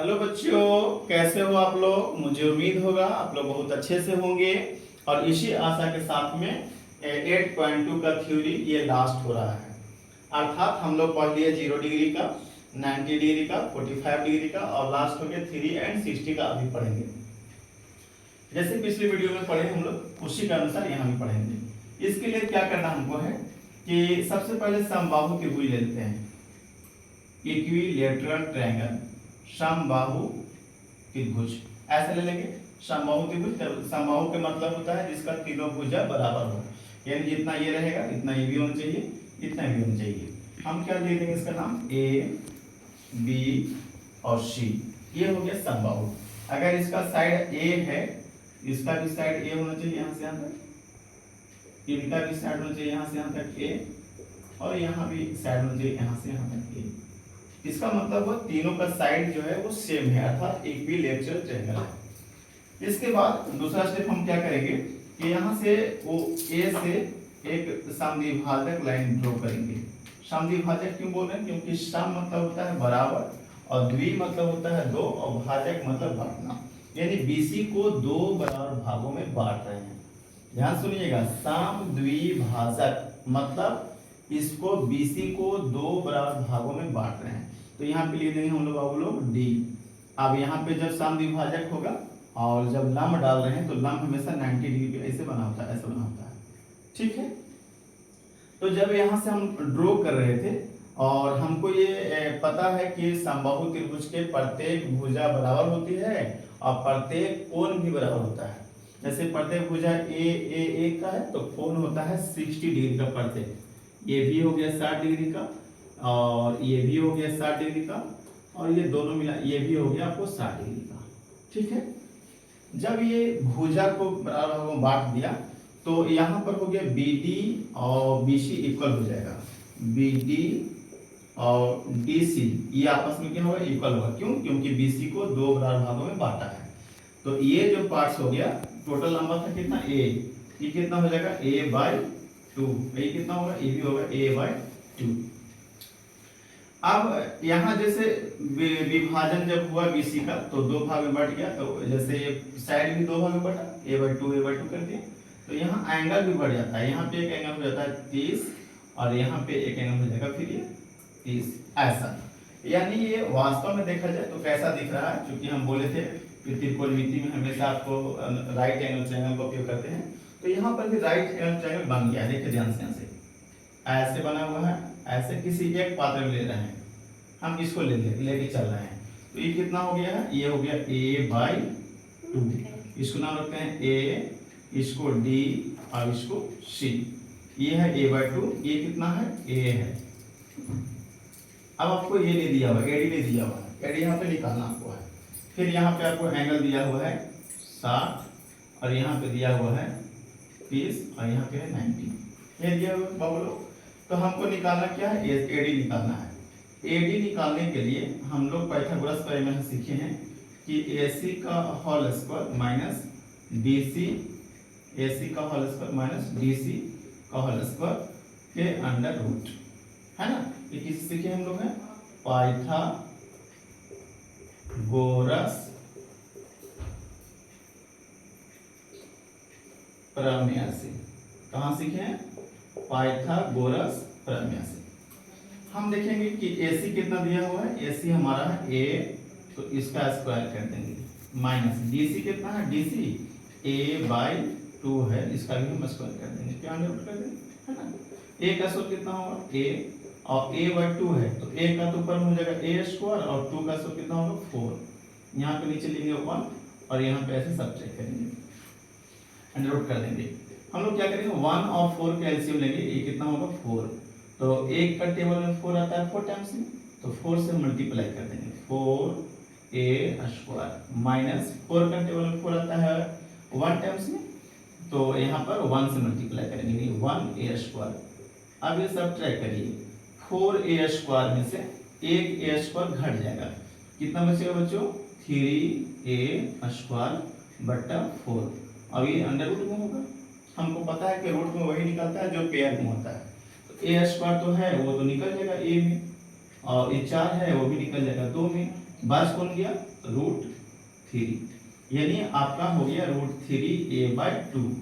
Hello बच्चों, कैसे हो आप लोग। मुझे उम्मीद होगा आप लोग बहुत अच्छे से होंगे। और इसी आशा के साथ में 8.2 का थ्योरी ये लास्ट हो रहा है। अर्थात हम लोग पढ़ लिए 0 डिग्री का, 90 डिग्री का, 45 डिग्री का और लास्ट हो गया 3 एंड 60 का। अभी पढ़ेंगे जैसे पिछली वीडियो में पढ़े हम लोग, उसी के अनुसार यहाँ भी पढ़ेंगे। इसके लिए क्या करना हमको है कि सबसे पहले समबाहु त्रिभुज लेते हैं, इक्विलेटरल ट्रायंगल, समबाहु त्रिभुज ऐसे ले लेंगे। समबाहु त्रिभुज, समबाहु का मतलब होता है जिसका तीनों भुजा बराबर हो, यानी जितना ये रहेगा इतना ये भी होना चाहिए, इतना भी होना चाहिए। हम क्या दे देंगे इसका नाम, ए बी और सी। ये हो गया समबाहु। अगर इसका साइड ए है, इसका भी साइड ए होना चाहिए यहाँ से यहाँ तक, इनका भी साइड होना चाहिए यहाँ से यहाँ तक ए, और यहाँ भी साइड होना चाहिए यहाँ से यहाँ तक ए। इसका मतलब वो तीनों का साइड जो है वो सेम है, अर्थात इक्विलेटरल ट्रायंगल है। इसके बाद दूसरा स्टेप हम क्या करेंगे कि यहाँ से वो ए से एक समद्विभाजक लाइन ड्रॉ करेंगे। समद्विभाजक क्यों बोल रहे हैं, क्योंकि सम मतलब होता है बराबर, और द्वि मतलब होता है दो, और भाजक मतलब बांटना, यानी बीसी को दो बराबर भागों में बांट रहे हैं। ध्यान सुनिएगा, समद्विभाजक मतलब इसको बीसी को दो बराबर भागों में बांट रहे हैं। तो यहाँ पे लिख देंगे हम लोग डी। अब यहाँ पे जब समद्विभाजक होगा और जब लंब डाल रहे हैं तो लंब हमेशा 90 डिग्री पे ऐसे बना होता है, ऐसे बना होता है, ठीक है। तो जब यहाँ से हम ड्रॉ कर रहे थे और हमको ये पता है कि समबाहु त्रिभुज के प्रत्येक भुजा बराबर होती है और प्रत्येक कोण भी बराबर होता है। जैसे प्रत्येक भुजा ए का है तो कोण होता है 60 डिग्री का प्रत्येक। ये भी हो गया 60 डिग्री का, और ये भी हो गया 60 डिग्री का, और ये दोनों मिला ये भी हो गया आपको 60 डिग्री का, ठीक है। जब ये भुजा को बराबर भागों में बांट दिया तो यहाँ पर हो गया BD और BC इक्वल हो जाएगा। BD और DC ये आपस में क्या होगा, इक्वल होगा। क्यों, क्योंकि BC को दो बराबर भागों में बांटा है। तो ये जो पार्ट्स हो गया, टोटल नंबर था कितना A, ये कितना हो जाएगा A/2, ये कितना होगा, ये भी होगा A/2। अब यहाँ जैसे विभाजन जब हुआ बीसी का तो दो भाग में बढ़ गया, तो जैसे ये साइड भी दो भाग में बढ़ा, A/2 कर दिया, तो यहाँ एंगल भी बढ़ जाता है। यहाँ पे एक एंगल हो जाता है 30 और यहाँ पे एक एंगल हो जाएगा फिर ये 30, ऐसा। यानी ये वास्तव में देखा जाए तो कैसा दिख रहा है, क्योंकि हम बोले थे कि त्रिकोणमिति में हमेशा आपको राइट एंगल ट्रायंगल का उपयोग करते हैं। तो यहाँ पर भी राइट एंगल ट्रायंगल बन गया, देखिए ध्यान से, यहाँ से ऐसे बना हुआ है, ऐसे किसी एक पात्र में ले रहे हैं, हम इसको लेके चल रहे हैं। तो ये कितना हो गया है, ये हो गया A/2, इसको नाम रखते हैं A, इसको D और इसको C। ये है A/2, ये कितना है, A है। अब आपको ये नहीं दिया हुआ, AD नहीं दिया हुआ है, AD यहाँ पे निकालना आपको है। फिर यहाँ पे आपको एंगल दिया हुआ है 60 और यहाँ पे दिया हुआ है 30 और यहाँ पे है 90, ये दिया हुआ बाबू। तो हमको निकालना क्या है, AD निकालना है। AD निकालने के लिए हम लोग पाइथागोरस प्रमेय में सीखे हैं कि AC का whole square minus BC, AC का होल स्क्वायर माइनस BC का होल स्क्वायर के अंडर रूट, है ना। ये किस सीखे हम लोग हैं, पाइथागोरस प्रमेय से। कहाँ सीखे हैं, पाइथागोरस प्रमेय से। हम देखेंगे कि AC कितना दिया हुआ है, AC हमारा है A, तो इसका स्क्वायर कर देंगे, माइनस BC कितना है, DC A/2 है, इसका भी हम स्क्वायर कर देंगे, क्या अंडर कर देंगे, है ना। A का स्क्वायर कितना होगा A, और A/2 है तो A का तो ऊपर में हो जाएगा A² और 2 का स्क्वायर कितना होगा 4। यहाँ पे नीचे लिखेंगे 1 और यहाँ पे ऐसे सब्ट्रैक्ट करेंगे, अंडर रूट कर देंगे। हम लोग क्या करेंगे, 1 और 4 का एलसीएम लेंगे, ये कितना होगा 4। तो एक का टेबल में 4 आता है 4 टाइम्स में, तो 4 से मल्टीप्लाई कर देंगे, 4A² माइनस 4 का टेबल में 4 आता है 1 टाइम्स में, तो यहाँ पर 1 से मल्टीप्लाई करेंगे, 1A²। अब ये सब ट्राई करिए, 4A² में से एक A² घट जाएगा, कितना बचेगा बच्चों, 3A²/4। अब ये अंडर रूट में होगा, हमको पता है कि रूट में वही निकलता है जो पेयर में होता है। A² तो है वो तो निकल जाएगा A में, और ये 4 है वो भी निकल जाएगा 2 में, बस कौन गया √3, यानी आपका हो गया √3a/2।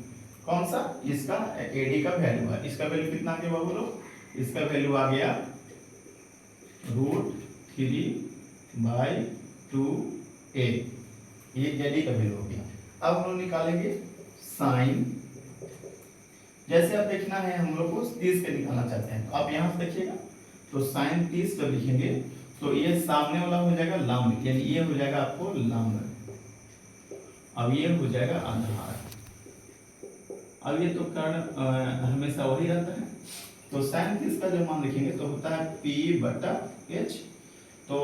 कौन सा, इसका AD का वैल्यू है। इसका वैल्यू कितना आ गया बाबू लोग, इसका वैल्यू आ गया √3/2a, ये AD का वैल्यू हो गया। अब हम लोग निकालेंगे साइन। जैसे अब देखना है हम लोग को 30 के निकालना चाहते हैं, तो आप यहाँ से देखिएगा, तो साइन 30 जब लिखेंगे तो ये सामने वाला हो जाएगा लंब, यानी ये हो जाएगा आपको लंब, अब ये हो जाएगा आधार। अब ये तो कर्ण हमेशा वही रहता है, तो साइन 30 का जब मान लिखेंगे तो होता है P/H। तो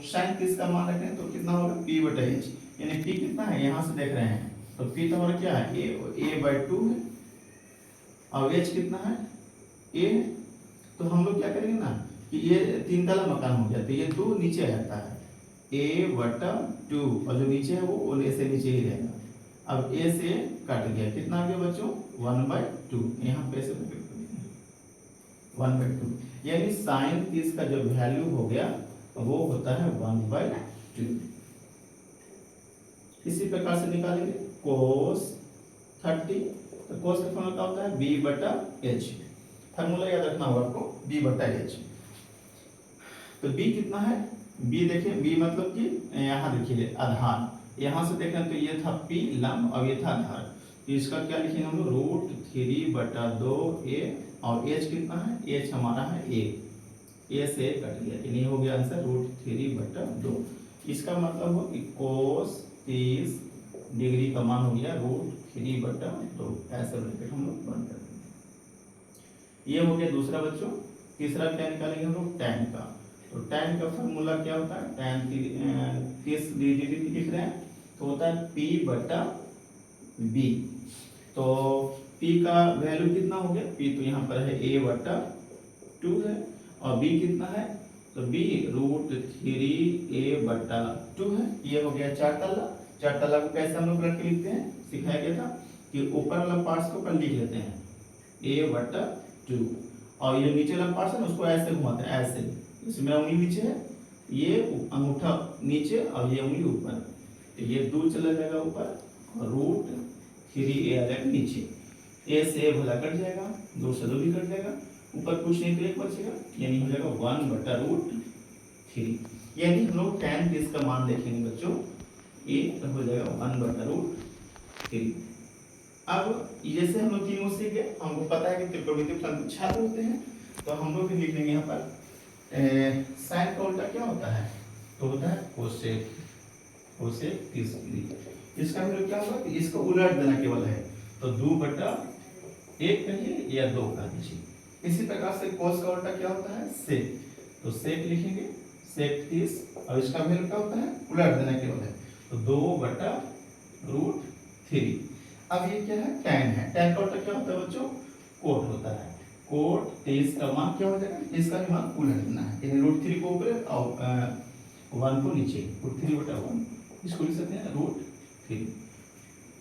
साइन 30 का मान रखें तो कितना होगा P/H, यानी P कितना है, यहाँ से देख रहे हैं तो P तो हमारा क्या है a/2 है, और H कितना है a। तो हम लोग क्या करेंगे ना कि ये 3 तला मकान हो गया, तो ये 2 नीचे आता है a/2, और जो नीचे है वो a से नीचे ही रहेगा। अब a से कट गया, कितना आ गया बच्चों 1/2, यहाँ पे से 1/2, यानी साइन 30 का जो वैल्यू हो गया वो होता है 1/2। इसी प्रकार से निकालेंगे cos 30, तो cos का फॉर्मूला क्या होता है B/H, फार्मूला याद रखना होगा आपको B/H। तो B कितना है, B देखिए, B मतलब कि यहाँ देखिए आधार, यहाँ से देखें तो ये था P लंब और ये था आधार, तो इसका क्या लिखेंगे हम लोग √3/2a, और H कितना है, H हमारा है a से कट गया, यानी हो गया आंसर √3/2। इसका मतलब हो कि cos 30 डिग्री का मान हो गया √3/2, ऐसे ब्रैकेट हम लोग बंद कर देंगे। ये हो गया दूसरा बच्चों। तीसरा क्या निकालेंगे हम लोग tan का, तो tan का फॉर्मूला क्या होता है, tan 30 डिग्री लिख रहे हैं तो होता है P/B। तो P का वैल्यू कितना हो गया, P तो यहाँ पर है a/2 है, और B कितना है, तो B √3a/2 है। ये हो गया 4 तल्ला। 4 तल्ला को कैसे हम लोग रख के लिखते हैं, सिखाया गया था कि ऊपर वाला पार्ट्स को ऊपर लिख लेते हैं a/2, और ये नीचे वाला पार्ट्स है ना उसको ऐसे घुमाते हैं, ऐसे, इसमें मेरा उंगली नीचे है, ये अंगूठा नीचे और ये उंगली ऊपर, तो ये 2 चला जाएगा ऊपर और √3a आ जाएगा नीचे, a से a भला कट जाएगा, 2 से 2 भी कट जाएगा, ऊपर कुछ नहीं तो 1 बचेगा, यानी हो जाएगा 1/√3। यानी हम लोग tan 30 का मान देखेंगे बच्चों, ये तो हो जाएगा 1/√3। अब जैसे हम लोग तीनों सीख गए, हमको पता है कि त्रिकोणमितीय फलन छात्र होते हैं, तो हम लोग भी लिख लेंगे यहाँ पर साइन का उल्टा क्या होता है, तो होता है कोसेक 30 डिग्री। इसका मतलब क्या होगा कि इसको उलट देना केवल है, तो 2/1 कहिए या 2 का लीजिए। इसी प्रकार से cos का उल्टा क्या होता है सेक, तो सेक लिखेंगे सेक 30, और इसका वैल्यू क्या होता है उलट देना केवल है, तो 2/√3। अब ये क्या है tan है, tan का उल्टा क्या होता है बच्चों कोट होता है, कोट 23 का मान क्या हो जाएगा, इसका भी मान उलट देना है, यानी √3 को ऊपर और 1 को नीचे, √3/1 इसको लिख सकते हैं √3।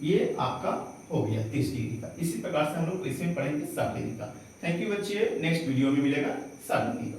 ये आपका हो गया 30 डिग्री का। इसी प्रकार से हम लोग इसमें पढ़ेंगे 60 डिग्री का। थैंक यू बच्चे, नेक्स्ट वीडियो में मिलेगा 60 डिग्री का।